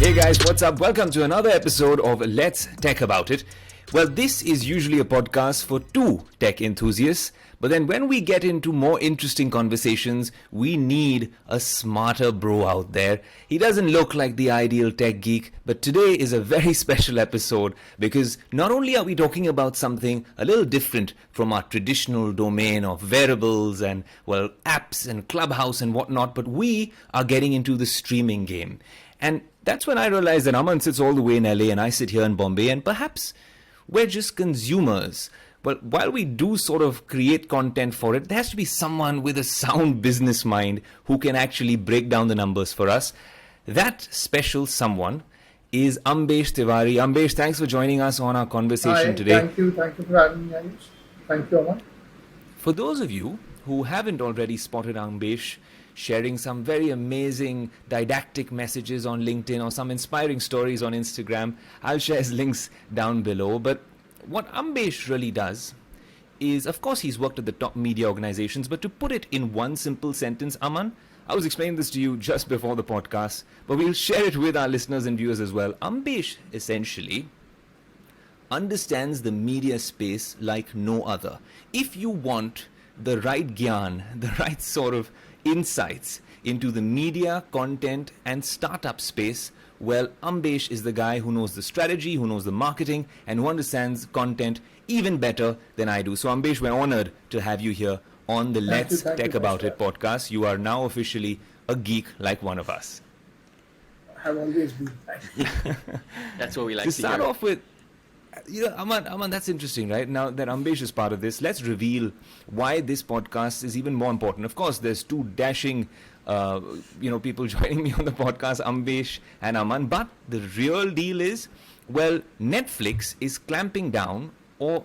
Hey guys, what's up? Welcome to another episode of Let's Tech About It. Well, this is usually a podcast for two tech enthusiasts, but then when we get into more interesting conversations, we need a smarter bro out there. He doesn't look like the ideal tech geek, but today is a very special episode because not only are we talking about something a little different from our traditional domain of wearables and, well, apps and Clubhouse and whatnot, but we are getting into the streaming game. And that's when I realized that Aman sits all the way in LA and I sit here in Bombay, and perhaps we're just consumers. But while we do sort of create content for it, there has to be someone with a sound business mind who can actually break down the numbers for us. That special someone is Ambesh Tiwari. Ambesh, thanks for joining us on our conversation today. Thank you for having me, Ayush. Thank you, Aman. For those of you who haven't already spotted Ambesh sharing some very amazing didactic messages on LinkedIn or some inspiring stories on Instagram, I'll share his links down below. But what Ambesh really does is, of course, he's worked at the top media organizations, but to put it in one simple sentence, Aman, I was explaining this to you just before the podcast, but we'll share it with our listeners and viewers as well. Ambesh essentially understands the media space like no other. If you want the right gyan, the right sort of insights into the media, content, and startup space, well, Ambesh is the guy who knows the strategy, who knows the marketing, and who understands content even better than I do. So, Ambesh, we're honored to have you here on the Let's Tech About It podcast. You are now officially a geek like one of us. I have always been. That's what we like to to start hear. off with, Aman, that's interesting, right? Now that Ambesh is part of this, let's reveal why this podcast is even more important. Of course, there's two dashing, people joining me on the podcast, Ambesh and Aman. But the real deal is, well, Netflix is clamping down or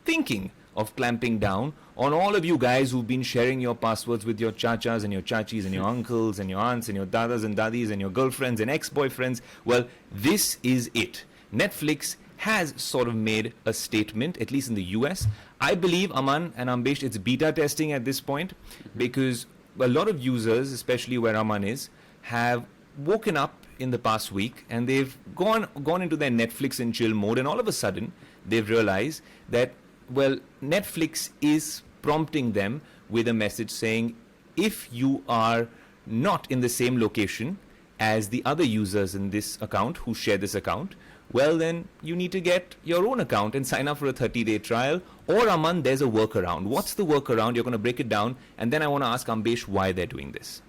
thinking of clamping down on all of you guys who've been sharing your passwords with your chachas and your chachis and your uncles and your aunts and your dadas and dadis and your girlfriends and ex-boyfriends. Well, this is it. Netflix has sort of made a statement, at least in the US. I believe, Aman and Ambesh, it's beta testing at this point because a lot of users, especially where Aman is, have woken up in the past week and they've gone into their Netflix and chill mode, and all of a sudden they've realized that, well, Netflix is prompting them with a message saying, if you are not in the same location as the other users in this account who share this account, well, then you need to get your own account and sign up for a 30-day trial. Or, Aman, there's a workaround. What's the workaround? You're going to break it down. And then I want to ask Ambesh why they're doing this.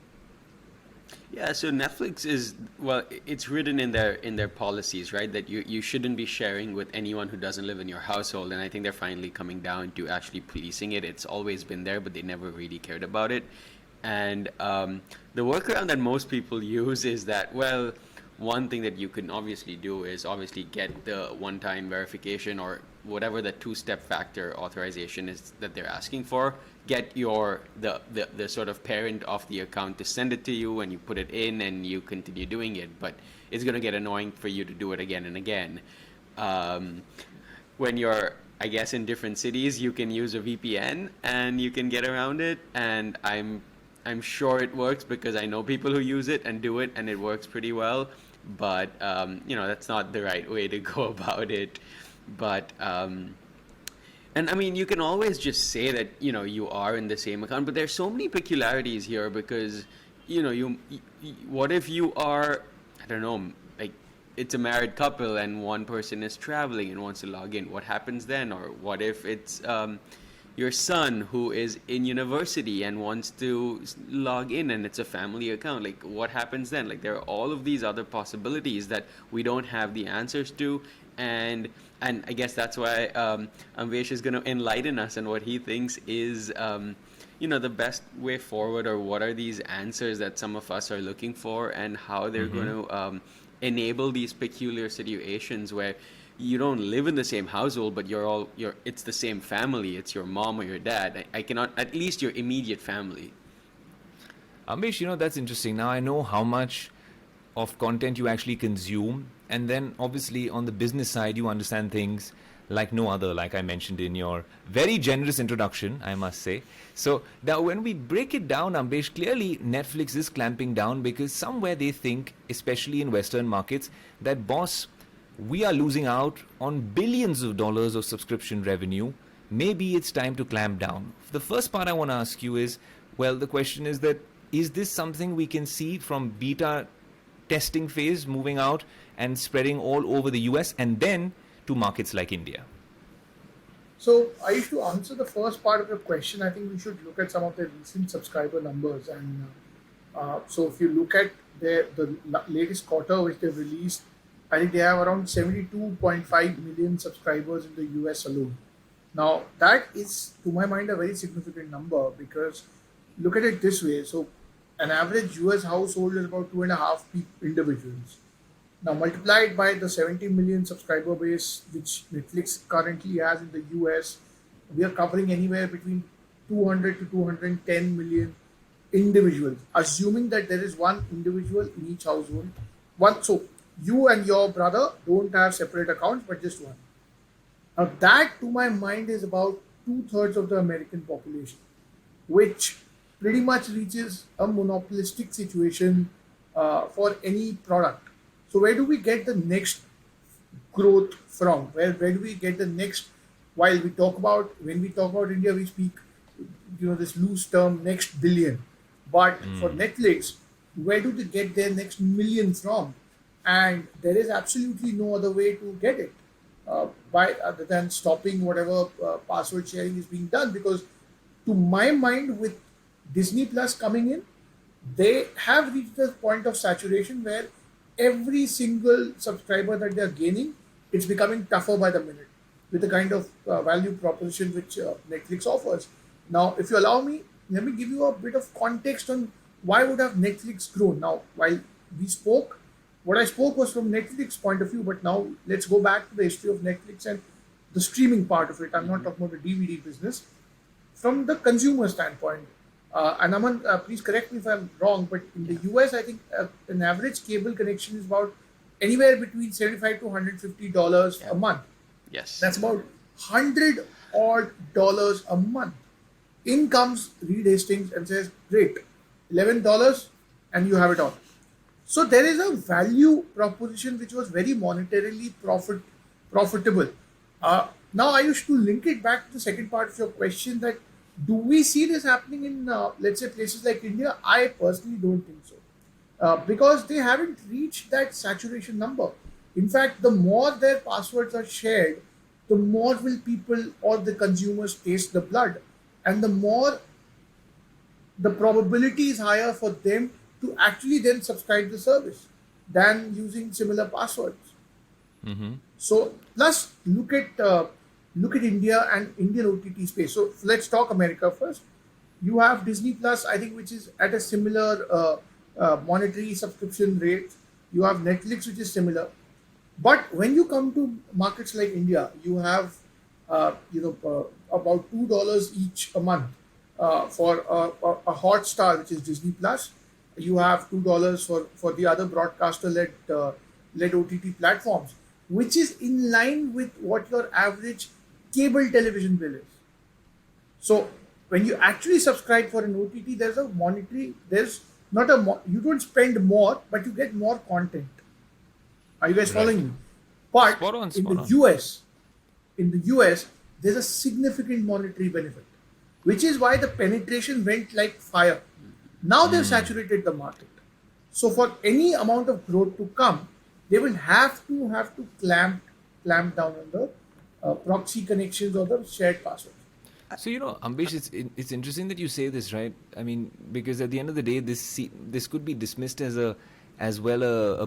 Yeah, so Netflix is, well, it's written in their policies, right? That you shouldn't be sharing with anyone who doesn't live in your household. And I think they're finally coming down to actually policing it. It's always been there, but they never really cared about it. And the workaround that most people use is that, well, one thing that you can obviously do is obviously get the one-time verification or whatever the two-step factor authorization is that they're asking for. Get the sort of parent of the account to send it to you, and you put it in and you continue doing it. But it's going to get annoying for you to do it again and again. When you're, I guess, in different cities, you can use a VPN and you can get around it. And I'm sure it works because I know people who use it and do it, and it works pretty well. But that's not the right way to go about it. But and I mean, you can always just say that you are in the same account, but there's so many peculiarities here because you what if you are, I don't know, like it's a married couple and one person is traveling and wants to log in? What happens then? Or what if it's your son who is in university and wants to log in and it's a family account? Like, what happens then? Like, there are all of these other possibilities that we don't have the answers to, and I guess that's why Ambesh is going to enlighten us on what he thinks is the best way forward, or what are these answers that some of us are looking for, and how they're going to enable these peculiar situations where you don't live in the same household, but it's the same family. It's your mom or your dad. I cannot, at least your immediate family. Ambesh, that's interesting. Now I know how much of content you actually consume, and then obviously on the business side you understand things like no other, like I mentioned in your very generous introduction, I must say. So now when we break it down, Ambesh, clearly Netflix is clamping down because somewhere they think, especially in Western markets, that boss, we are losing out on billions of dollars of subscription revenue. Maybe it's time to clamp down. The first part I want to ask you is, well, the question is that, is this something we can see from beta testing phase moving out and spreading all over the US and then to markets like India? So, I used to answer the first part of your question. I think we should look at some of the recent subscriber numbers. And so, if you look at the latest quarter which they've released, I think they have around 72.5 million subscribers in the US alone. Now, that is, to my mind, a very significant number because look at it this way. So, an average US household is about 2.5 individuals. Now, multiply it by the 70 million subscriber base which Netflix currently has in the US. We are covering anywhere between 200 to 210 million individuals, assuming that there is one individual in each household. So, you and your brother don't have separate accounts, but just one. Now, that to my mind is about 2/3 of the American population, which pretty much reaches a monopolistic situation for any product. So, where do we get the next growth from? Where do we get the next? When we talk about India, we speak, this loose term, next billion. But for Netflix, where do they get their next million from? And there is absolutely no other way to get it other than stopping whatever password sharing is being done. Because to my mind, with Disney Plus coming in, they have reached the point of saturation where every single subscriber that they are gaining, it's becoming tougher by the minute with the kind of value proposition which Netflix offers. Now, if you allow me, let me give you a bit of context on why would have Netflix grown. Now, while we spoke, what I spoke was from Netflix point of view, but now let's go back to the history of Netflix and the streaming part of it. I'm not talking about the DVD business. From the consumer standpoint, and Aman, please correct me if I'm wrong, but in the US, I think an average cable connection is about anywhere between $75 to $150 a month. Yes. That's about $100 odd a month. In comes Reed Hastings and says, great, $11 and you have it all. So there is a value proposition which was very monetarily profitable. Now I used to link it back to the second part of your question, that do we see this happening in, let's say, places like India? I personally don't think so. Because they haven't reached that saturation number. In fact, the more their passwords are shared, the more will people or the consumers taste the blood. And the more the probability is higher for them to actually then subscribe the service than using similar passwords. Mm-hmm. So, plus look at India and Indian OTT space. So let's talk America first. You have Disney Plus, I think, which is at a similar monetary subscription rate. You have Netflix, which is similar. But when you come to markets like India, you have about $2 each a month for a Hotstar, which is Disney Plus. You have $2 for the other broadcaster-led OTT platforms, which is in line with what your average cable television bill is. So when you actually subscribe for an OTT, there's a monetary. You don't spend more, but you get more content. Are you guys following me? But Spot on. in the US, there's a significant monetary benefit, which is why the penetration went like fire. Now they've saturated the market. So for any amount of growth to come, they will have to clamp down on the proxy connections or the shared passwords. So, Ambesh, it's interesting that you say this, right? I mean, because at the end of the day, this could be dismissed as a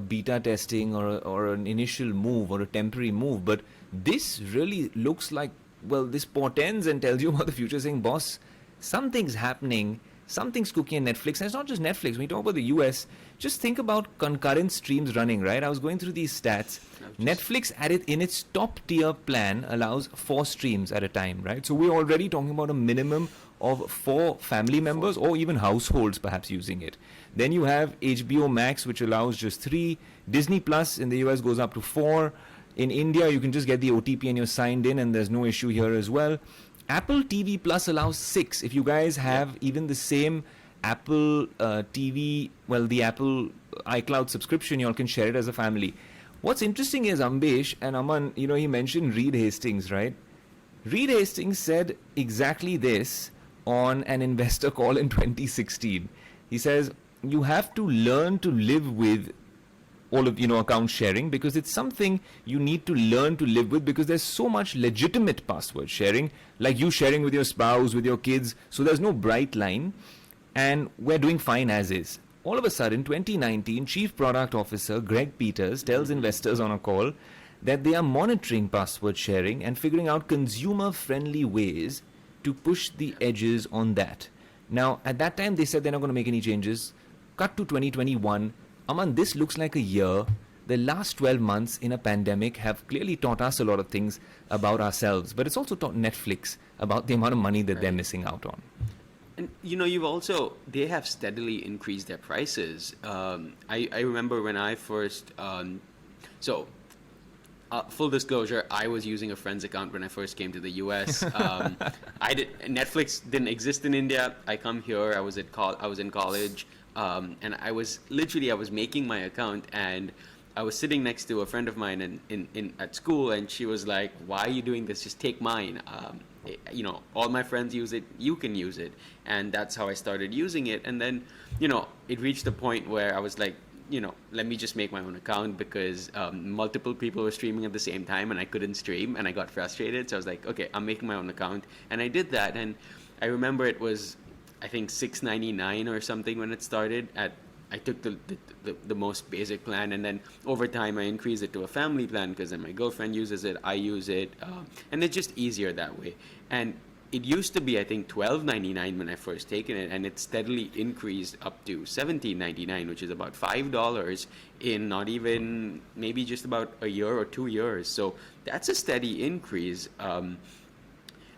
beta testing or an initial move or a temporary move. But this really looks like, well, this portends and tells you about the future, saying, boss, something's happening, something's cooking in Netflix. And it's not just Netflix. When you talk about the US, just think about concurrent streams running, right? I was going through these stats. Netflix, in its top tier plan, allows 4 streams at a time, right? So we're already talking about a minimum of 4 family members or even households perhaps using it. Then you have HBO Max, which allows just 3. Disney Plus in the US goes up to 4. In India, you can just get the OTP and you're signed in, and there's no issue here as well. Apple TV Plus allows 6. If you guys have even the same Apple TV, well, the Apple iCloud subscription, you all can share it as a family. What's interesting is Ambesh and Aman, he mentioned Reed Hastings, right? Reed Hastings said exactly this on an investor call in 2016. He says, you have to learn to live with all of account sharing, because it's something you need to learn to live with, because there's so much legitimate password sharing, like you sharing with your spouse, with your kids, so there's no bright line, and we're doing fine as is. All of a sudden, 2019, Chief Product Officer Greg Peters tells investors on a call that they are monitoring password sharing and figuring out consumer-friendly ways to push the edges on that. Now, at that time, they said they're not going to make any changes. Cut to 2021. Aman, this looks like a year. The last 12 months in a pandemic have clearly taught us a lot of things about ourselves, but it's also taught Netflix about the amount of money that they're missing out on. And they have steadily increased their prices. I remember when I first, full disclosure, I was using a friend's account when I first came to the US. Netflix didn't exist in India. I come here, I was in college, and I was making my account, and I was sitting next to a friend of mine at school, and she was like, "Why are you doing this? Just take mine. All my friends use it. You can use it." And that's how I started using it. And then, it reached a point where I was like, let me just make my own account, because multiple people were streaming at the same time and I couldn't stream, and I got frustrated. So I was like, okay, I'm making my own account. And I did that. And I remember it was, I think, $6.99 or something when it started. I took the most basic plan, and then over time I increased it to a family plan, because then my girlfriend uses it, I use it, and it's just easier that way. And it used to be, I think, $12.99 when I first taken it, and it steadily increased up to $17.99, which is about $5 in not even, maybe just about a year or 2 years. So that's a steady increase.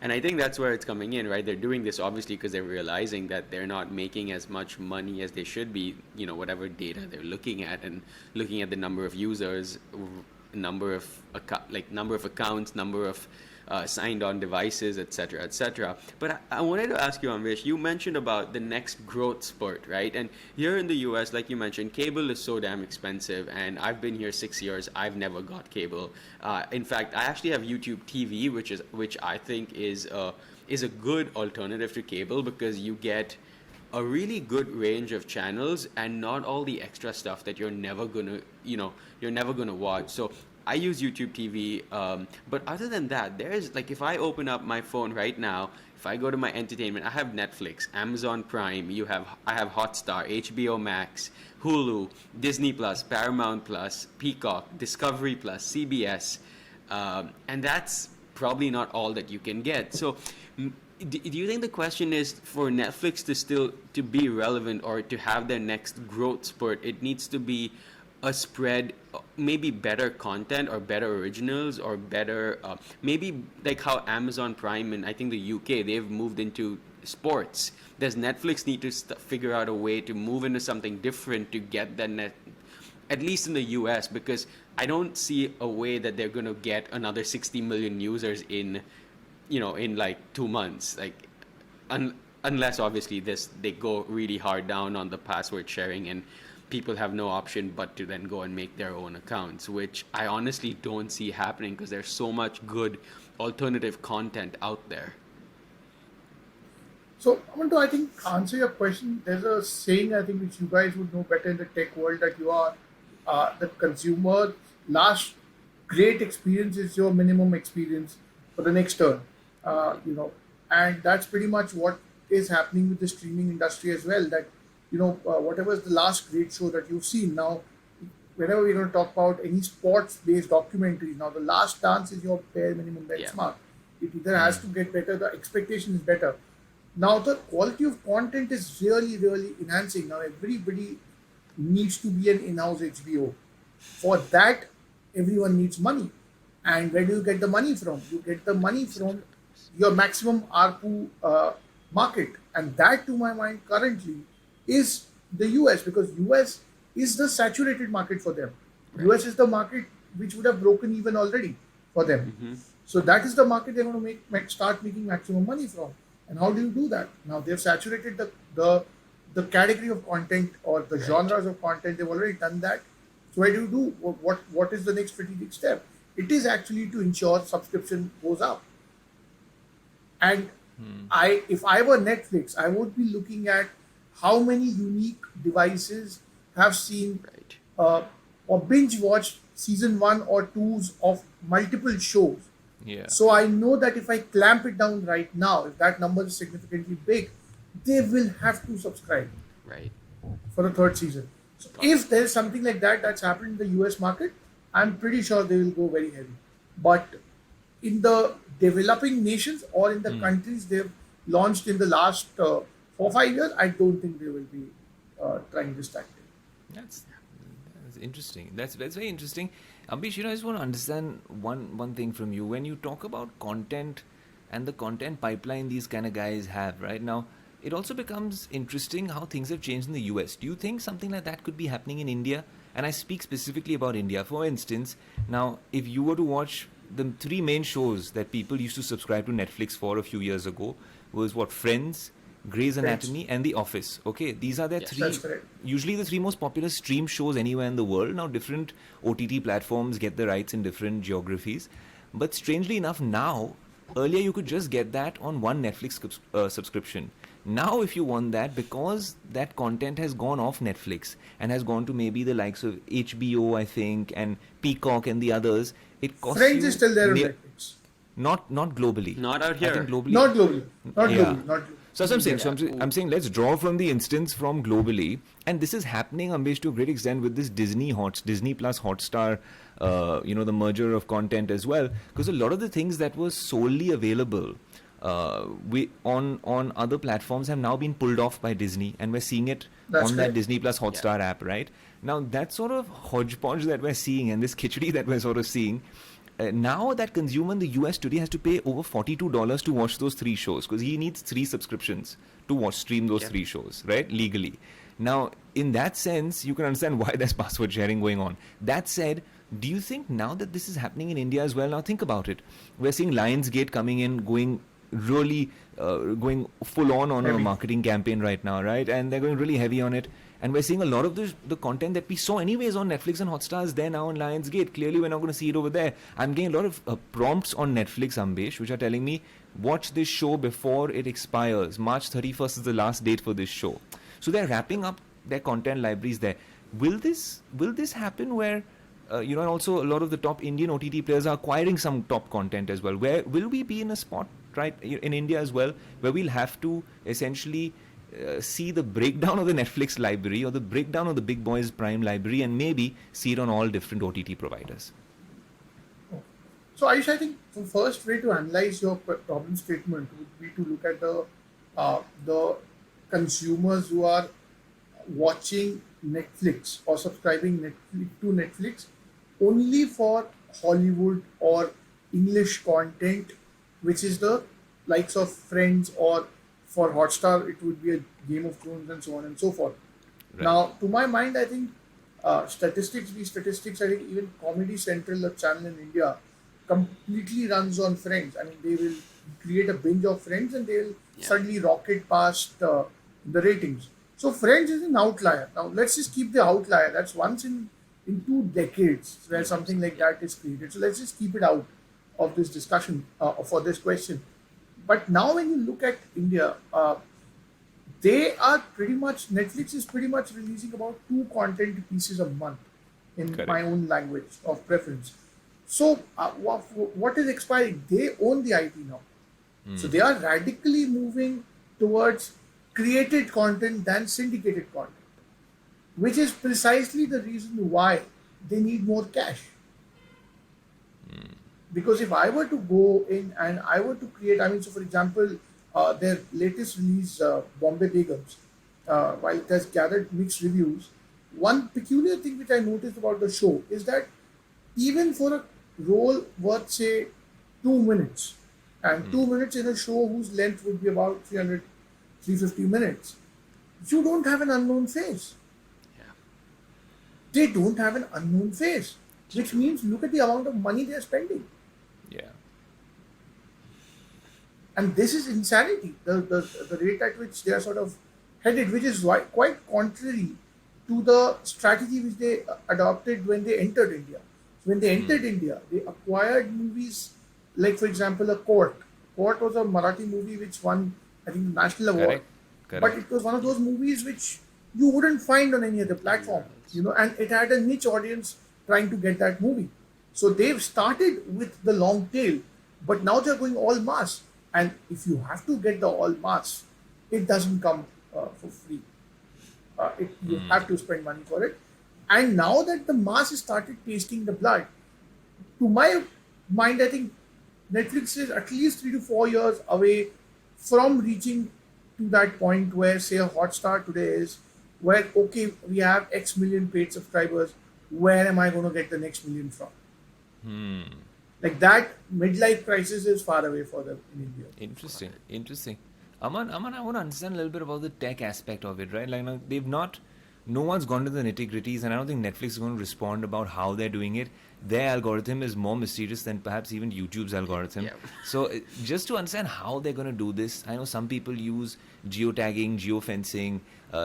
And I think that's where it's coming in, right? They're doing this obviously because they're realizing that they're not making as much money as they should be, whatever data they're looking at, and looking at the number of users, number of accounts, number of signed on devices, etc., etc. But I wanted to ask you, Ambesh, you mentioned about the next growth spurt, right? And here in the US, like you mentioned, cable is so damn expensive, and I've been here 6 years. I've never got cable. In fact, I actually have YouTube TV, which I think is a good alternative to cable, because you get a really good range of channels and not all the extra stuff that you're never gonna watch. So I use YouTube TV, but other than that, if I open up my phone right now, if I go to my entertainment, I have Netflix, Amazon Prime, I have Hotstar, HBO Max, Hulu, Disney Plus, Paramount Plus, Peacock, Discovery Plus, CBS, and that's probably not all that you can get. So do you think the question is, for Netflix to be relevant or to have their next growth spurt, it needs to be a spread, maybe better content or better originals, or better, maybe like how Amazon Prime and I think the UK, they've moved into sports. Does Netflix need to figure out a way to move into something different to get that at least in the US? Because I don't see a way that they're going to get another 60 million users in like 2 months, like unless obviously they go really hard down on the password sharing and people have no option but to then go and make their own accounts, which I honestly don't see happening, because there's so much good alternative content out there. So I want to, I think, answer your question. There's a saying, I think, which you guys would know better in the tech world, that you are the consumer last great experience is your minimum experience for the next turn. And that's pretty much what is happening with the streaming industry as well. That whatever is the last great show that you've seen. Now, whenever we're going to talk about any sports-based documentaries, now the last dance is your bare minimum benchmark. It either has to get better, the expectation is better. Now, the quality of content is really, really enhancing. Now, everybody needs to be an in-house HBO. For that, everyone needs money. And where do you get the money from? You get the money from your maximum ARPU market. And that, to my mind, currently is the US, because US is the saturated market for them. US is the market which would have broken even already for them. So that is the market they're going to start making maximum money from. And how do you do that? Now they've saturated the category of content or the genres of content. They've already done that. So what do you do? What is the next strategic step? It is actually to ensure subscription goes up. And if I were Netflix, I would be looking at how many unique devices have seen or binge watched season 1 or 2s of multiple shows. Yeah. So I know that if I clamp it down right now, if that number is significantly big, they will have to subscribe Right. for the third season. So if there's something like that that's happened in the US market, I'm pretty sure they will go very heavy. But in the developing nations or in the countries they've launched in the last 4-5 years, I don't think they will be trying this tactic. That's interesting. That's very interesting. Ambesh, I just want to understand one thing from you. When you talk about content and the content pipeline these kind of guys have right now, it also becomes interesting how things have changed in the US. Do you think something like that could be happening in India? And I speak specifically about India. For instance, now, if you were to watch the 3 main shows that people used to subscribe to Netflix for a few years ago, was Friends, Grey's Anatomy, and The Office. Okay, these are their usually the 3 most popular stream shows anywhere in the world. Now, different OTT platforms get the rights in different geographies. But strangely enough, now, earlier you could just get that on one Netflix subscription. Now, if you want that, because that content has gone off Netflix and has gone to maybe the likes of HBO, I think, and Peacock and the others, it costs Friends you is still there on Netflix. Not globally. Not out here. I think globally. Not globally. Not Yeah. globally. Not globally. So that's what I'm saying. So I'm saying let's draw from the instance from globally, and this is happening, Ambesh, to a great extent with this Disney plus Hotstar, the merger of content as well, because a lot of the things that were solely available on other platforms have now been pulled off by Disney, and we're seeing it on that Disney plus Hotstar app, right? Now that sort of hodgepodge that we're seeing and this khichdi that we're sort of seeing. Now that consumer in the US today has to pay over $42 to watch those 3 shows because he needs 3 subscriptions to stream those 3 shows, right? Legally. Now, in that sense, you can understand why there's password sharing going on. That said, do you think now that this is happening in India as well? Now think about it. We're seeing Lionsgate coming in, going really going full on a marketing campaign right now, right? And they're going really heavy on it. And we're seeing a lot of the content that we saw anyways on Netflix and Hotstar is there now on Lionsgate. Clearly, we're not going to see it over there. I'm getting a lot of prompts on Netflix, Ambesh, which are telling me, watch this show before it expires. March 31st is the last date for this show. So they're wrapping up their content libraries there. Will this happen where, and also a lot of the top Indian OTT players are acquiring some top content as well? Where will we be in a spot, right, in India as well, where we'll have to essentially see the breakdown of the Netflix library or the breakdown of the big boys Prime library and maybe see it on all different OTT providers? So Ayush, I think the first way to analyze your problem statement would be to look at the consumers who are watching Netflix or subscribing to Netflix only for Hollywood or English content, which is the likes of Friends, or for Hotstar, it would be a Game of Thrones and so on and so forth. Right. Now, to my mind, I think statistics, I think even Comedy Central, the channel in India, completely runs on Friends. I mean, they will create a binge of Friends and they will suddenly rocket past the ratings. So Friends is an outlier. Now, let's just keep the outlier. That's once in 2 decades where something like that is created. So let's just keep it out of this discussion for this question. But now when you look at India, they are Netflix is pretty much releasing about 2 content pieces a month in my own language of preference. So what is expiring? They own the IP now. So they are radically moving towards created content than syndicated content, which is precisely the reason why they need more cash. Because if I were to go in and I were to create, so for example, their latest release, Bombay Begums, while it has gathered mixed reviews, one peculiar thing which I noticed about the show is that even for a role worth, say, 2 minutes, and 2 minutes in a show whose length would be about 350 minutes, you don't have an unknown face. Yeah. They don't have an unknown face. which means look at the amount of money they're spending. Yeah. And this is insanity, the rate at which they are sort of headed, which is quite contrary to the strategy which they adopted when they entered India. So when they entered India, they acquired movies like, for example, a Court. Court was a Marathi movie which won, I think, the national award. Correct. But Correct. it was one of those movies which you wouldn't find on any other platform, and it had a niche audience trying to get that movie. So they've started with the long tail, but now they're going all mass. And if you have to get the all mass, it doesn't come for free. You have to spend money for it. And now that the mass has started tasting the blood, to my mind, I think Netflix is at least 3 to 4 years away from reaching to that point where, say, a Hotstar today is, where, okay, we have X million paid subscribers, where am I going to get the next million from? Like that midlife crisis is far away for them in India. Interesting. Interesting. Aman, I want to understand a little bit about the tech aspect of it, right? Like, no one's gone to the nitty gritties, and I don't think Netflix is going to respond about how they're doing it. Their algorithm is more mysterious than perhaps even YouTube's algorithm. Yeah. So, just to understand how they're going to do this, I know some people use geotagging, geofencing.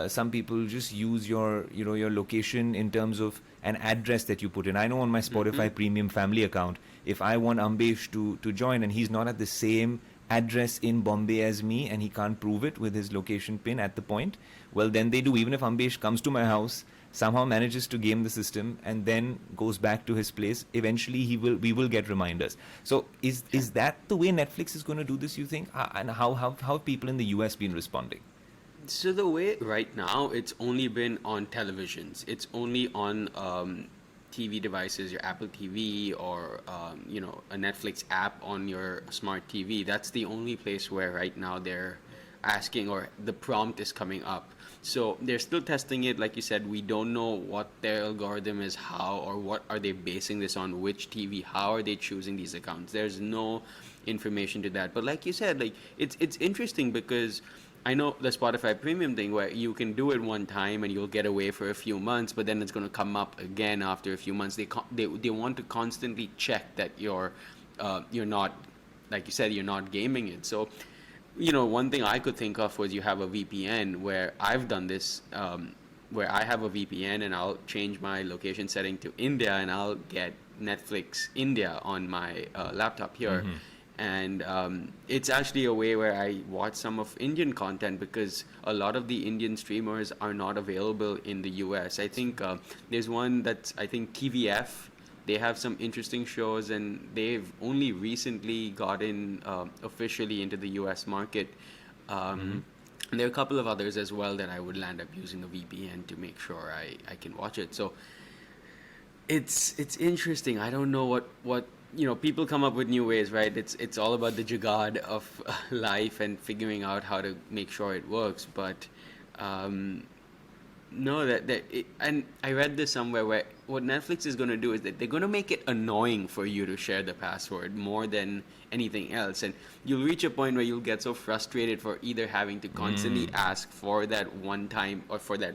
Some people just use your location in terms of an address that you put in. I know on my Spotify Premium Family account, if I want Ambesh to join and he's not at the same address in Bombay as me and he can't prove it with his location pin at the point, well, then they do. Even if Ambesh comes to my house, somehow manages to game the system and then goes back to his place, eventually we will get reminders. So is that the way Netflix is going to do this, you think? And how have people in the US been responding? So the way right now, it's only been on televisions. It's only on TV devices, your Apple TV or a Netflix app on your smart TV. That's the only place where right now they're asking, or the prompt is coming up. So they're still testing it. Like you said, we don't know what their algorithm is, how, or what are they basing this on, which TV, how are they choosing these accounts. There's no information to that. But like you said, like it's interesting because I know the Spotify Premium thing where you can do it one time and you'll get away for a few months, but then it's going to come up again after a few months. They want to constantly check that you're not, like you said, you're not gaming it. So, one thing I could think of was you have a VPN, where I've done this, where I have a VPN and I'll change my location setting to India and I'll get Netflix India on my laptop here. And it's actually a way where I watch some of Indian content because a lot of the Indian streamers are not available in the US. I think there's one that's, I think, TVF. They have some interesting shows and they've only recently gotten officially into the US market. And there are a couple of others as well that I would land up using a VPN to make sure I can watch it. So it's interesting. I don't know what people come up with new ways, right? It's all about the jugaad of life and figuring out how to make sure it works. But no, and I read this somewhere where what Netflix is going to do is that they're going to make it annoying for you to share the password more than anything else, and you'll reach a point where you'll get so frustrated for either having to constantly ask for that one time or for that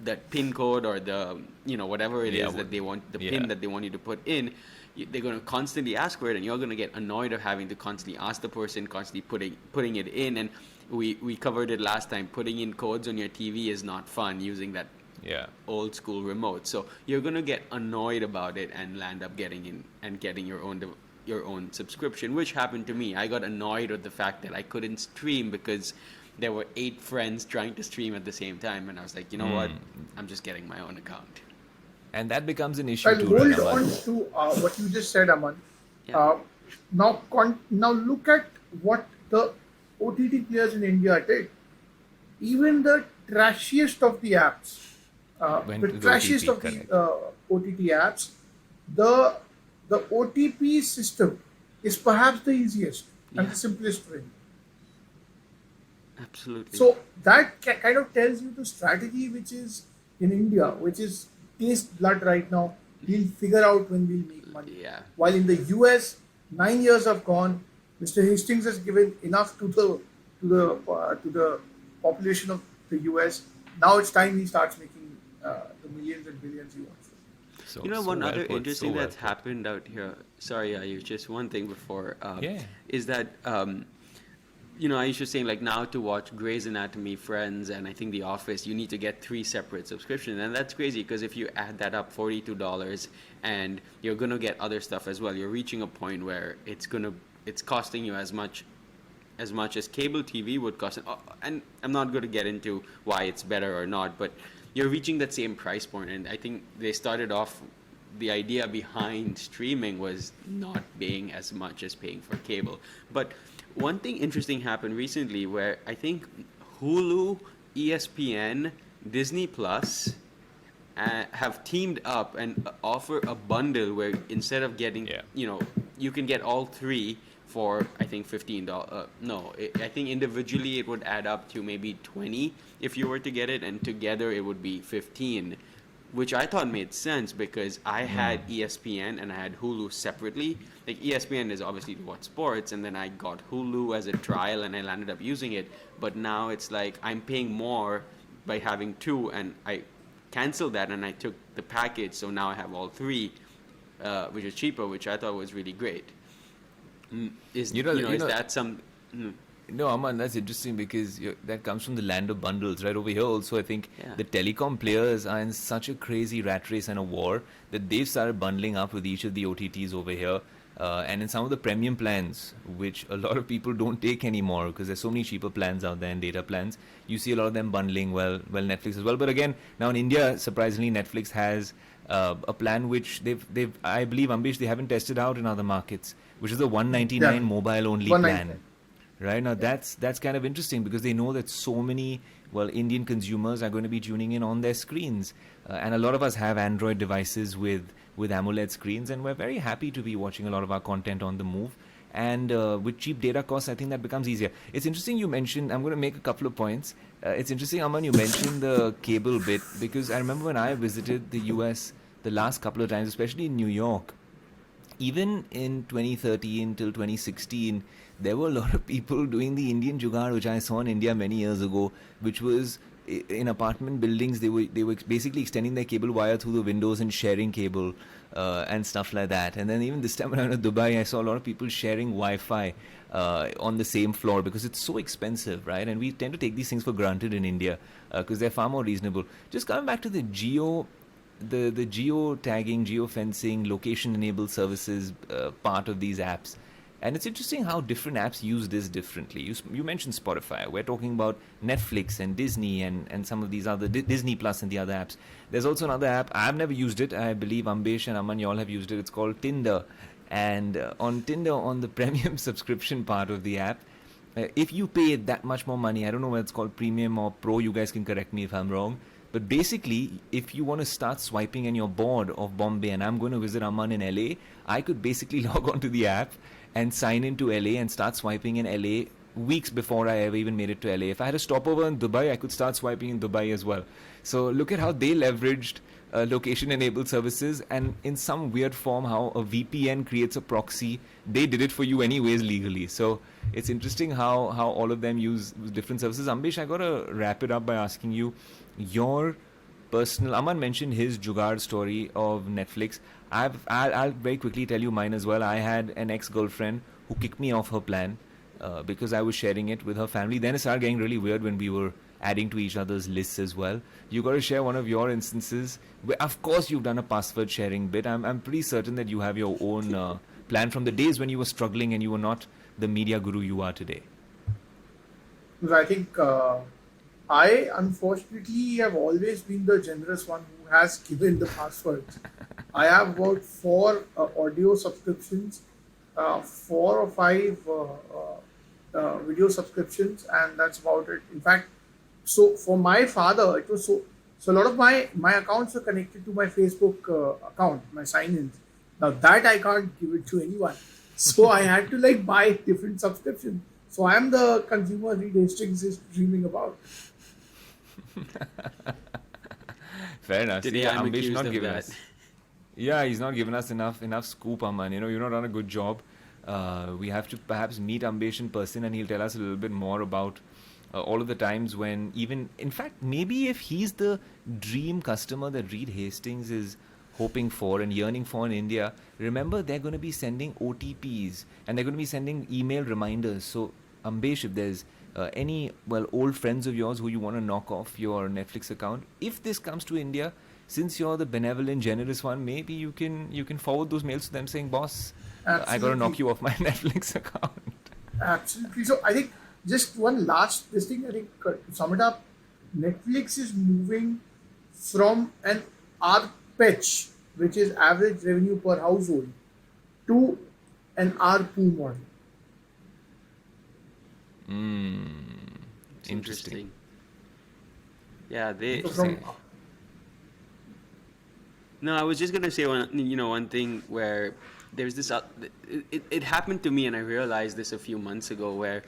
that pin code or the whatever it is that they want, the pin that they want you to put in. They're going to constantly ask for it, and you're going to get annoyed of having to constantly ask the person, constantly putting it in. And we covered it last time. Putting in codes on your TV is not fun using that old school remote. So you're going to get annoyed about it and land up getting your own subscription, which happened to me. I got annoyed with the fact that I couldn't stream because there were 8 friends trying to stream at the same time, and I was like, you know what? I'm just getting my own account. And that becomes an issue I'll too, hold right, on Aman? to what you just said, Aman. Yeah. Now look at what the OTT players in India did. Even the trashiest of the apps, Went the to the trashiest OTT, of the OTT apps, the OTP system is perhaps the easiest and the simplest way. Absolutely. So that kind of tells you the strategy which is in India, which is taste blood right now. We'll figure out when we'll make money. Yeah. While in the US, 9 years have gone. Mr. Hastings has given enough to the population of the US. Now it's time he starts making the millions and billions he wants. So, You know, so one well other put, interesting so well that's put. happened out here. Sorry, Ayush, just one thing before. Yeah. Is that you know, Ayush was saying like now to watch Grey's Anatomy, Friends, and I think The Office, you need to get 3 separate subscriptions, and that's crazy because if you add that up, $42, and you're gonna get other stuff as well. You're reaching a point where it's costing you as much as cable TV would cost. And I'm not going to get into why it's better or not, but you're reaching that same price point. And I think they started off, the idea behind streaming was not being as much as paying for cable. But one thing interesting happened recently where I think Hulu, ESPN, Disney Plus have teamed up and offer a bundle where instead of getting, Yeah. you can get all three for I think $15. No, I think individually it would add up to maybe 20 if you were to get it, and together it would be 15, which I thought made sense because I had ESPN and I had Hulu separately. Like ESPN is obviously to watch sports, and then I got Hulu as a trial and I landed up using it. But now it's like I'm paying more by having two, and I canceled that and I took the package, so now I have all three, which is cheaper, which I thought was really great. Is You know, you is know, that some? No, Aman, that's interesting because that comes from the land of bundles, right? Over here, also, I think Yeah. the telecom players are in such a crazy rat race and a war that they've started bundling up with each of the OTTs over here. And in some of the premium plans, which a lot of people don't take anymore because there's so many cheaper plans out there and data plans, you see a lot of them bundling well Netflix as well. But again, now in India, surprisingly, Netflix has a plan which they've I believe, Ambesh, they haven't tested out in other markets, which is the 199 Yeah, mobile only 199. plan. Right now, that's kind of interesting because they know that so many Indian consumers are going to be tuning in on their screens, and a lot of us have Android devices with AMOLED screens, and we're very happy to be watching a lot of our content on the move. And with cheap data costs, I think that becomes easier. It's interesting you mentioned. I'm going to make a couple of points. It's interesting, Aman, you mentioned the cable bit because I remember when I visited the US the last couple of times, especially in New York. Even in 2013 till 2016, there were a lot of people doing the Indian jugaad, which I saw in India many years ago, which was in apartment buildings. They were basically extending their cable wire through the windows and sharing cable and stuff like that. And then even this time around in Dubai, I saw a lot of people sharing Wi-Fi on the same floor because it's so expensive, right? And we tend to take these things for granted in India because they're far more reasonable. Just coming back to the geo tagging, geo fencing, location enabled services part of these apps. And it's interesting how different apps use this differently. You mentioned Spotify. We're talking about Netflix and Disney and some of these other, Disney Plus and the other apps. There's also another app. I've never used it. I believe Ambesh and Aman, you all have used it. It's called Tinder. And on Tinder, on the premium subscription part of the app, if you pay that much more money, I don't know whether it's called premium or pro, you guys can correct me if I'm wrong. But basically, if you want to start swiping and you're bored of Bombay and I'm going to visit Aman in LA, I could basically log onto the app and sign into LA and start swiping in LA weeks before I ever even made it to LA. If I had a stopover in Dubai, I could start swiping in Dubai as well. So look at how they leveraged location-enabled services, and in some weird form, how a VPN creates a proxy. They did it for you anyways legally. So it's interesting how all of them use different services. Ambesh, I got to wrap it up by asking you your personal. Aman mentioned his Jugaad story of Netflix. I'll very quickly tell you mine as well. I had an ex-girlfriend who kicked me off her plan because I was sharing it with her family. Then it started getting really weird when we were adding to each other's lists as well. You got to share one of your instances where, of course, you've done a password sharing bit. I'm pretty certain that you have your own plan from the days when you were struggling and you were not the media guru you are today. I think I unfortunately have always been the generous one who has given the passwords. I have about 4 audio subscriptions, 4 or 5 video subscriptions, and that's about it. In fact, so for my father, it was so a lot of my accounts are connected to my Facebook account, my sign-ins. Now that I can't give it to anyone, so I had to like buy different subscriptions. So I am the consumer Reed Hastings is dreaming about. Fair enough. Today Yeah, I'm Ambesh accused not of giving that. us. Yeah, he's not given us enough scoop, Aman. You've not done a good job. We have to perhaps meet Ambesh in person, and he'll tell us a little bit more about all of the times when even, in fact, maybe if he's the dream customer that Reed Hastings is hoping for and yearning for in India, remember they're going to be sending OTPs and they're going to be sending email reminders. So, Ambesh, if there's any old friends of yours who you want to knock off your Netflix account, if this comes to India, since you're the benevolent, generous one, maybe you can forward those mails to them saying, "Boss, I got to knock you off my Netflix account." Absolutely. So I think just one last this thing. I think to sum it up, Netflix is moving from an ARPECH, which is average revenue per household, to an ARPU model. Interesting. Yeah, they. So from No, I was just gonna say one thing where there's this. It happened to me, and I realized this a few months ago, where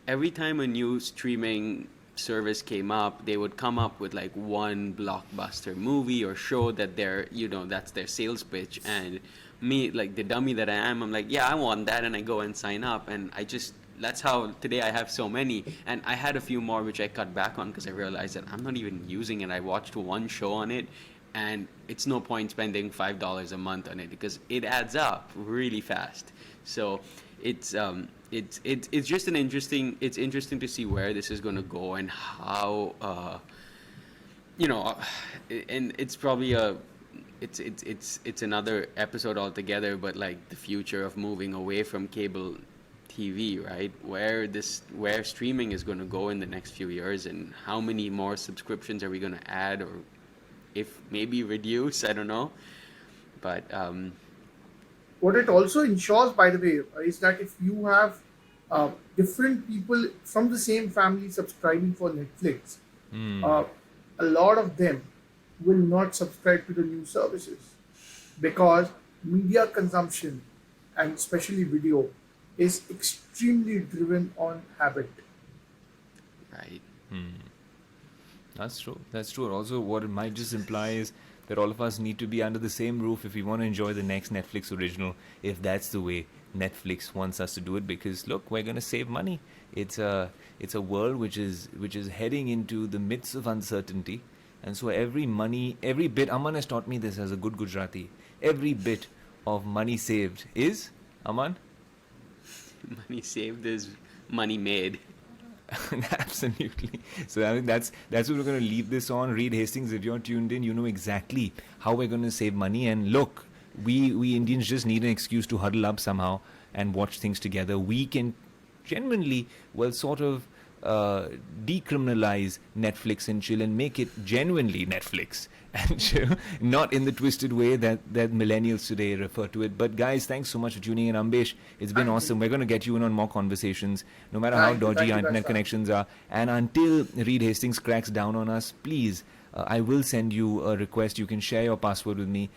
every time a new streaming service came up, they would come up with like one blockbuster movie or show that that's their sales pitch, and me, like the dummy that I am, I'm like, yeah, I want that, and I go and sign up, and that's how today I have so many, and I had a few more which I cut back on because I realized that I'm not even using it. I watched one show on it, and it's no point spending $5 a month on it because it adds up really fast. So it's just it's interesting to see where this is going to go and how and it's probably it's another episode altogether, but like the future of moving away from cable TV, right? Where streaming is going to go in the next few years, and how many more subscriptions are we going to add, or if maybe reduce, I don't know. But what it also ensures, by the way, is that if you have different people from the same family subscribing for Netflix, a lot of them will not subscribe to the new services because media consumption, and especially video, is extremely driven on habit. right. That's true. That's true. Also, what it might just imply is that all of us need to be under the same roof if we want to enjoy the next Netflix original, if that's the way Netflix wants us to do it. Because look, we're going to save money. It's a world which is heading into the midst of uncertainty, and so every bit. Aman has taught me this as a good Gujarati. Every bit of money saved is, Aman. Money saved is money made. Absolutely. So I mean that's what we're going to leave this on. Reed Hastings, if you're tuned in, you know exactly how we're going to save money. And look, we Indians just need an excuse to huddle up somehow and watch things together. We can genuinely, sort of decriminalize Netflix and chill and make it genuinely Netflix and chill, not in the twisted way that millennials today refer to it. But guys, thanks so much for tuning in. Ambesh, it's been awesome. We're going to get you in on more conversations, no matter how dodgy our internet connections are. And until Reed Hastings cracks down on us, please, I will send you a request. You can share your password with me.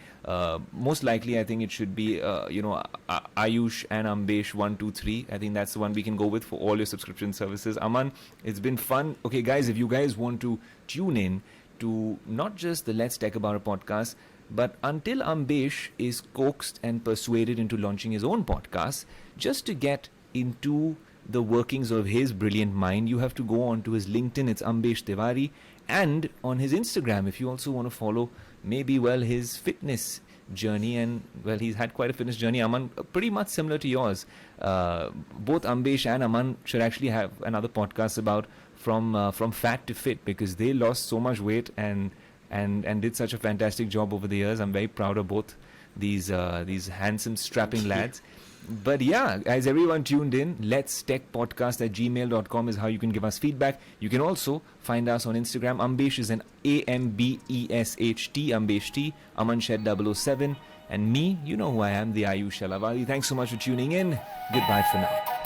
Most likely, I think it should be, Ayush and Ambesh 123. I think that's the one we can go with for all your subscription services. Aman, it's been fun. Okay, guys, if you guys want to tune in to not just the Let's Talk About It podcast, but until Ambesh is coaxed and persuaded into launching his own podcast, just to get into the workings of his brilliant mind, you have to go on to his LinkedIn. It's Ambesh Tiwari. And on his Instagram, if you also want to follow maybe, his fitness journey, and, he's had quite a fitness journey, Aman, pretty much similar to yours. Both Ambesh and Aman should actually have another podcast about from fat to fit, because they lost so much weight and did such a fantastic job over the years. I'm very proud of both these handsome, strapping lads. But yeah, as everyone tuned in, let's tech podcast @gmail.com is how you can give us feedback. You can also find us on Instagram. Ambesh is an AMBESHT, Ambesh T, Aman Shed 007, and me, you know who I am, the Ayush Shalavali. Thanks so much for tuning in. Goodbye for now.